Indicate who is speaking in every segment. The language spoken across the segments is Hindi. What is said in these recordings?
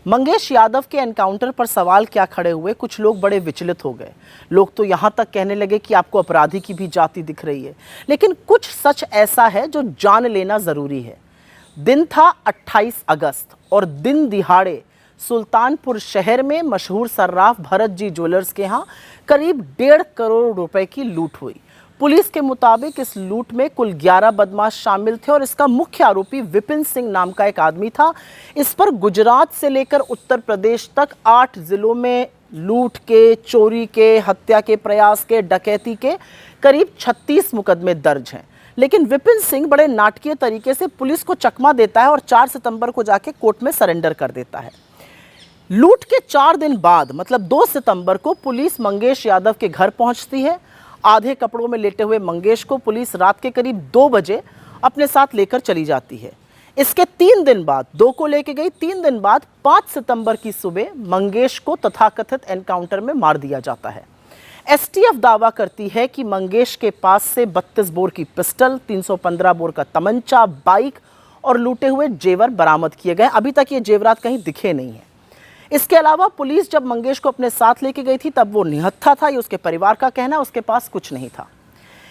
Speaker 1: मंगेश यादव के एनकाउंटर पर सवाल क्या खड़े हुए, कुछ लोग बड़े विचलित हो गए। लोग तो यहां तक कहने लगे कि आपको अपराधी की भी जाति दिख रही है, लेकिन कुछ सच ऐसा है जो जान लेना जरूरी है। दिन था 28 अगस्त और दिन दिहाड़े सुल्तानपुर शहर में मशहूर सर्राफ भरत जी ज्वेलर्स के यहाँ करीब 1.5 करोड़ रुपए की लूट हुई। पुलिस के मुताबिक इस लूट में कुल 11 बदमाश शामिल थे और इसका मुख्य आरोपी विपिन सिंह नाम का एक आदमी था। इस पर गुजरात से लेकर उत्तर प्रदेश तक 8 जिलों में लूट के, चोरी के, हत्या के प्रयास के, डकैती के करीब 36 मुकदमे दर्ज हैं। लेकिन विपिन सिंह बड़े नाटकीय तरीके से पुलिस को चकमा देता है और 4 सितंबर को जाके कोर्ट में सरेंडर कर देता है। लूट के 4 दिन बाद मतलब 2 सितंबर को पुलिस मंगेश यादव के घर पहुंचती है। आधे कपड़ों में लेटे हुए मंगेश को पुलिस रात के करीब 2 बजे अपने साथ लेकर चली जाती है। इसके 3 दिन बाद 2 को लेके गई, 3 दिन बाद 5 सितंबर की सुबह मंगेश को तथाकथित एनकाउंटर में मार दिया जाता है। एसटीएफ दावा करती है कि मंगेश के पास से 32 बोर की पिस्टल, 315 बोर का तमंचा, बाइक और लूटे हुए जेवर बरामद किए गए। अभी तक ये जेवरात कहीं दिखे नहीं हैं। इसके अलावा पुलिस जब मंगेश को अपने साथ लेके गई थी तब वो निहत्था था, ये उसके परिवार का कहना है, उसके पास कुछ नहीं था।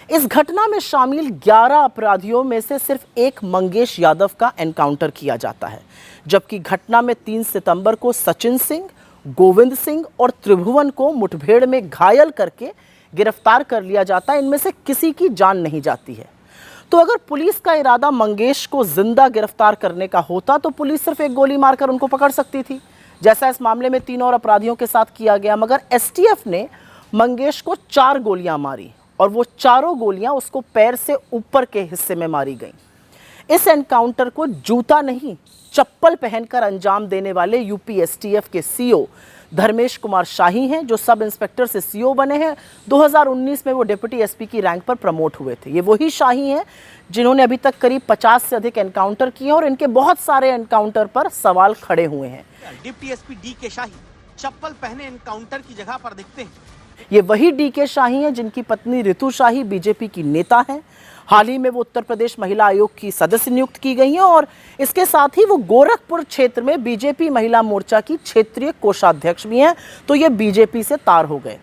Speaker 1: इस घटना में शामिल 11 अपराधियों में से सिर्फ एक मंगेश यादव का एनकाउंटर किया जाता है, जबकि घटना में 3 सितंबर को सचिन सिंह, गोविंद सिंह और त्रिभुवन को मुठभेड़ में घायल करके गिरफ्तार कर लिया जाता है। इनमें से किसी की जान नहीं जाती है। तो अगर पुलिस का इरादा मंगेश को जिंदा गिरफ्तार करने का होता तो पुलिस सिर्फ एक गोली मारकर उनको पकड़ सकती थी, जैसा इस मामले में 3 और अपराधियों के साथ किया गया। मगर एसटीएफ ने मंगेश को 4 गोलियां मारी और वो चारों गोलियां उसको पैर से ऊपर के हिस्से में मारी गईं। इस एनकाउंटर को जूता नहीं, चप्पल पहनकर अंजाम देने वाले यूपी एसटीएफ के सीओ धर्मेश कुमार शाही हैं, जो सब इंस्पेक्टर से सीओ बने हैं। 2019 में वो डिप्टी एसपी की रैंक पर प्रमोट हुए थे। ये वही शाही हैं जिन्होंने अभी तक करीब 50 से अधिक एनकाउंटर किए और इनके बहुत सारे एनकाउंटर पर सवाल खड़े हुए हैं।
Speaker 2: डिप्टी एसपी डीके शाही चप्पल पहने एनकाउंटर की जगह पर दिखते हैं।
Speaker 1: ये वही डीके शाही हैं जिनकी पत्नी रितु शाही बीजेपी की नेता हैं। हाल ही में वो उत्तर प्रदेश महिला आयोग की सदस्य नियुक्त की गई हैं और इसके साथ ही वो गोरखपुर क्षेत्र में बीजेपी महिला मोर्चा की क्षेत्रीय कोषाध्यक्ष भी हैं। तो ये बीजेपी से तार हो गए।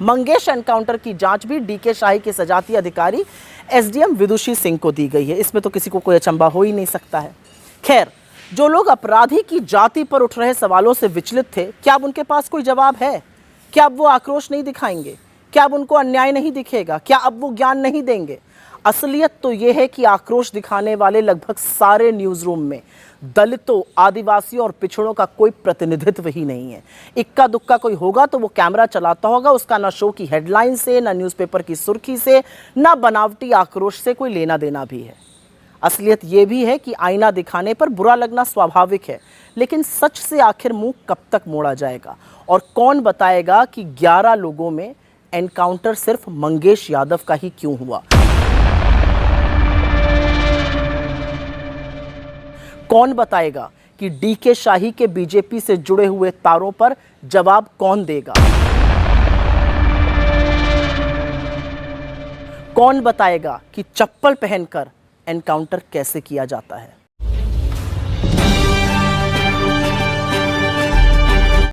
Speaker 1: मंगेश एनकाउंटर की जांच भी डीके शाही के सजातीय अधिकारी एसडीएम विदुषी सिंह को दी गई है। इसमें तो किसी को कोई अचंभा हो ही नहीं सकता है। खैर, जो लोग अपराधी की जाति पर उठ रहे सवालों से विचलित थे, क्या अब उनके पास कोई जवाब है? क्या अब वो आक्रोश नहीं दिखाएंगे? क्या अब उनको अन्याय नहीं दिखेगा? क्या अब वो ज्ञान नहीं देंगे? असलियत तो ये है कि आक्रोश दिखाने वाले लगभग सारे न्यूज रूम में दलितों, आदिवासियों और पिछड़ों का कोई प्रतिनिधित्व ही नहीं है। इक्का दुक्का कोई होगा तो वो कैमरा चलाता होगा, उसका ना शो की हेडलाइन से, ना न्यूज़पेपर की सुर्खी से, ना बनावटी आक्रोश से कोई लेना देना भी है। असलियत ये भी है कि आईना दिखाने पर बुरा लगना स्वाभाविक है, लेकिन सच से आखिर मुंह कब तक मोड़ा जाएगा? और कौन बताएगा कि 11 लोगों में एनकाउंटर सिर्फ मंगेश यादव का ही क्यों हुआ? कौन बताएगा कि डीके शाही के बीजेपी से जुड़े हुए तारों पर जवाब कौन देगा? कौन बताएगा कि चप्पल पहनकर एनकाउंटर कैसे किया जाता है?